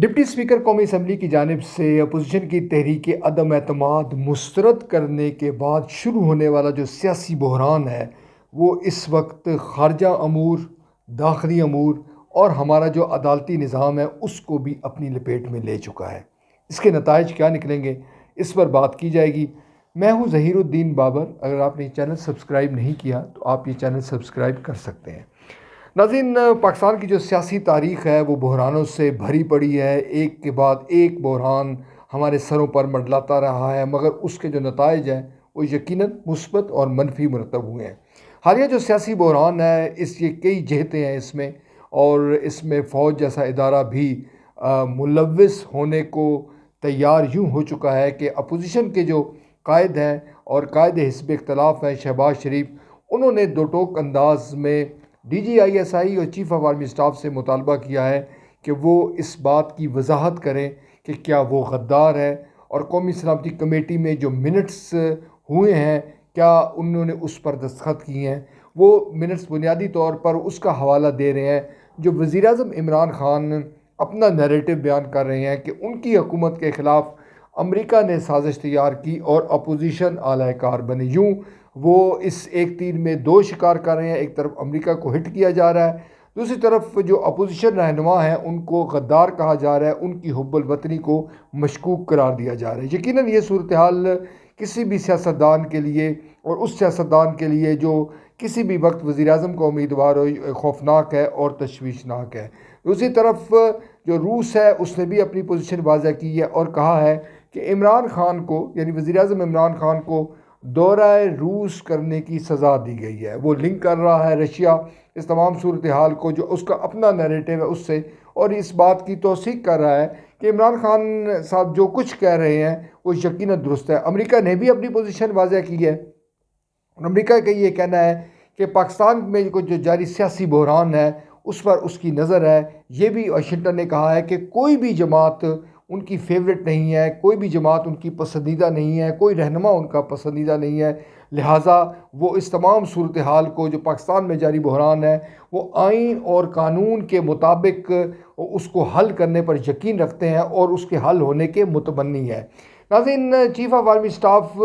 Deputy speaker قومی assembly کی جانب سے اپوزیشن کی تحریک عدم اعتماد مسترد کرنے کے بعد شروع ہونے والا جو سیاسی بحران ہے وہ اس وقت خارجہ امور، داخلی امور اور ہمارا جو عدالتی نظام ہے اس کو بھی اپنی لپیٹ میں لے چکا ہے۔ اس کے نتائج کیا نکلیں گے، اس پر بات کی جائے گی۔ میں ہوں ظہیر الدین بابر۔ اگر آپ نے یہ چینل سبسکرائب نہیں کیا تو آپ یہ چینل سبسکرائب کر سکتے ہیں۔ ناظرین، پاکستان کی جو سیاسی تاریخ ہے وہ بحرانوں سے بھری پڑی ہے۔ ایک کے بعد ایک بحران ہمارے سروں پر منڈلاتا رہا ہے، مگر اس کے جو نتائج ہیں وہ یقیناً مثبت اور منفی مرتب ہوئے ہیں۔ حالیہ جو سیاسی بحران ہے یہ کئی جہتیں ہیں اس میں، اور اس میں فوج جیسا ادارہ بھی ملوث ہونے کو تیار یوں ہو چکا ہے کہ اپوزیشن کے جو قائد ہیں اور قائد حزب اختلاف ہیں شہباز شریف، انہوں نے دو ٹوک انداز میں D G I S I اور چیف آف آرمی اسٹاف سے مطالبہ کیا ہے کہ وہ اس بات کی وضاحت کریں کہ کیا وہ غدار ہے، اور قومی سلامتی کمیٹی میں جو منٹس ہوئے ہیں کیا انہوں نے اس پر دستخط کیے ہیں۔ وہ منٹس بنیادی طور پر اس کا حوالہ دے رہے ہیں جو وزیر اعظم عمران خان اپنا نیریٹو بیان کر رہے ہیں کہ ان کی حکومت کے خلاف امریکہ نے سازش تیار کی اور اپوزیشن اعلی کار بنے۔ یوں وہ اس ایک تیر میں دو شکار کر رہے ہیں، ایک طرف امریکہ کو ہٹ کیا جا رہا ہے، دوسری طرف جو اپوزیشن رہنما ہیں ان کو غدار کہا جا رہا ہے، ان کی حب الوطنی کو مشکوک قرار دیا جا رہا ہے۔ یقیناً یہ صورتحال کسی بھی سیاستدان کے لیے اور اس سیاستدان کے لیے جو کسی بھی وقت وزیر اعظم کا امیدوار ہو خوفناک ہے اور تشویشناک ہے۔ دوسری طرف جو روس ہے اس نے بھی اپنی پوزیشن واضح کی ہے اور کہا ہے کہ عمران خان کو، یعنی وزیر اعظم عمران خان کو دورہ روس کرنے کی سزا دی گئی ہے۔ وہ لنک کر رہا ہے رشیا اس تمام صورتحال کو جو اس کا اپنا نیریٹو ہے اس سے، اور اس بات کی توثیق کر رہا ہے کہ عمران خان صاحب جو کچھ کہہ رہے ہیں وہ یقیناً درست ہے۔ امریکہ نے بھی اپنی پوزیشن واضح کی ہے۔ امریکہ کا یہ کہنا ہے کہ پاکستان میں جو جاری سیاسی بحران ہے اس پر اس کی نظر ہے۔ یہ بھی واشنگٹن نے کہا ہے کہ کوئی بھی جماعت ان کی فیوریٹ نہیں ہے، کوئی بھی جماعت ان کی پسندیدہ نہیں ہے، کوئی رہنما ان کا پسندیدہ نہیں ہے، لہٰذا وہ اس تمام صورتحال کو جو پاکستان میں جاری بحران ہے وہ آئین اور قانون کے مطابق اس کو حل کرنے پر یقین رکھتے ہیں اور اس کے حل ہونے کے متمنی ہے۔ ناظرین، چیف آف آرمی اسٹاف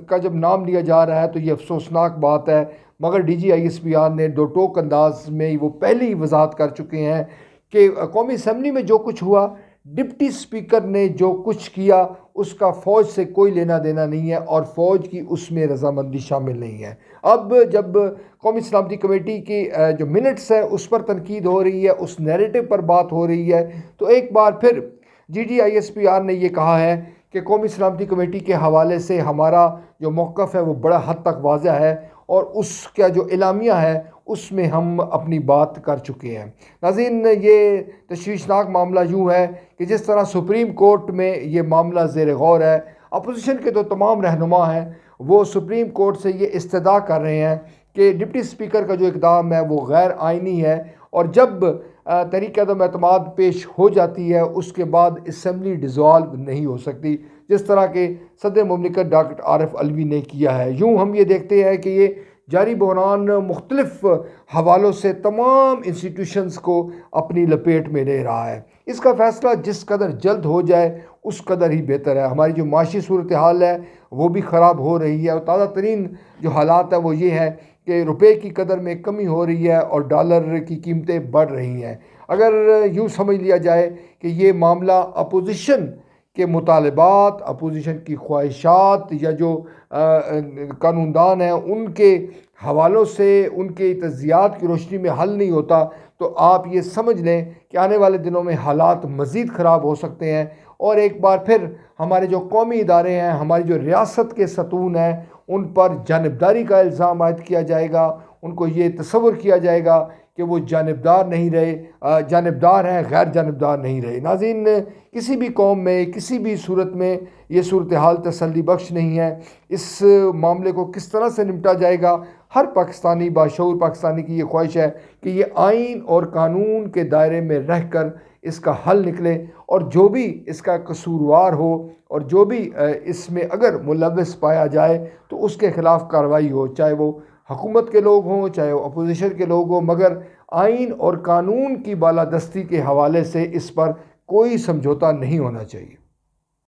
کا جب نام لیا جا رہا ہے تو یہ افسوسناک بات ہے، مگر D G I S P R نے دو ٹوک انداز میں وہ پہلے ہی وضاحت کر چکے ہیں کہ قومی اسمبلی میں جو کچھ ہوا، ڈپٹی اسپیکر نے جو کچھ کیا اس کا فوج سے کوئی لینا دینا نہیں ہے اور فوج کی اس میں رضامندی شامل نہیں ہے۔ اب جب قومی سلامتی کمیٹی کی جو منٹس ہیں اس پر تنقید ہو رہی ہے، اس نیریٹو پر بات ہو رہی ہے، تو ایک بار پھر G D I S P R نے یہ کہا ہے کہ قومی سلامتی کمیٹی کے حوالے سے ہمارا جو موقف ہے وہ بڑا حد تک واضح ہے اور اس کا جو اعلامیہ ہے اس میں ہم اپنی بات کر چکے ہیں۔ ناظرین، یہ تشویشناک معاملہ یوں ہے کہ جس طرح سپریم کورٹ میں یہ معاملہ زیر غور ہے، اپوزیشن کے تو تمام رہنما ہیں وہ سپریم کورٹ سے یہ استدعا کر رہے ہیں کہ ڈپٹی اسپیکر کا جو اقدام ہے وہ غیر آئینی ہے، اور جب تحریک عدم اعتماد پیش ہو جاتی ہے اس کے بعد اسمبلی ڈیزالو نہیں ہو سکتی، جس طرح کہ صدر مملکت ڈاکٹر عارف علوی نے کیا ہے۔ یوں ہم یہ دیکھتے ہیں کہ یہ جاری بحران مختلف حوالوں سے تمام انسٹیٹیوشنز کو اپنی لپیٹ میں لے رہا ہے۔ اس کا فیصلہ جس قدر جلد ہو جائے اس قدر ہی بہتر ہے۔ ہماری جو معاشی صورتحال ہے وہ بھی خراب ہو رہی ہے، اور تازہ ترین جو حالات ہیں وہ یہ ہے کہ روپے کی قدر میں کمی ہو رہی ہے اور ڈالر کی قیمتیں بڑھ رہی ہیں۔ اگر یوں سمجھ لیا جائے کہ یہ معاملہ اپوزیشن کے مطالبات، اپوزیشن کی خواہشات یا جو قانون دان ہیں ان کے حوالوں سے، ان کے تجزیات کی روشنی میں حل نہیں ہوتا، تو آپ یہ سمجھ لیں کہ آنے والے دنوں میں حالات مزید خراب ہو سکتے ہیں، اور ایک بار پھر ہمارے جو قومی ادارے ہیں، ہماری جو ریاست کے ستون ہیں، ان پر جانبداری کا الزام عائد کیا جائے گا۔ ان کو یہ تصور کیا جائے گا کہ وہ جانبدار نہیں رہے، جانبدار ہیں، غیر جانبدار نہیں رہے۔ ناظرین، کسی بھی قوم میں، کسی بھی صورت میں یہ صورتحال تسلی بخش نہیں ہے۔ اس معاملے کو کس طرح سے نمٹا جائے گا، ہر پاکستانی، باشعور پاکستانی کی یہ خواہش ہے کہ یہ آئین اور قانون کے دائرے میں رہ کر اس کا حل نکلے، اور جو بھی اس کا قصوروار ہو اور جو بھی اس میں اگر ملوث پایا جائے تو اس کے خلاف کارروائی ہو، چاہے وہ حکومت کے لوگ ہوں، چاہے وہ اپوزیشن کے لوگ ہوں، مگر آئین اور قانون کی بالادستی کے حوالے سے اس پر کوئی سمجھوتا نہیں ہونا چاہیے۔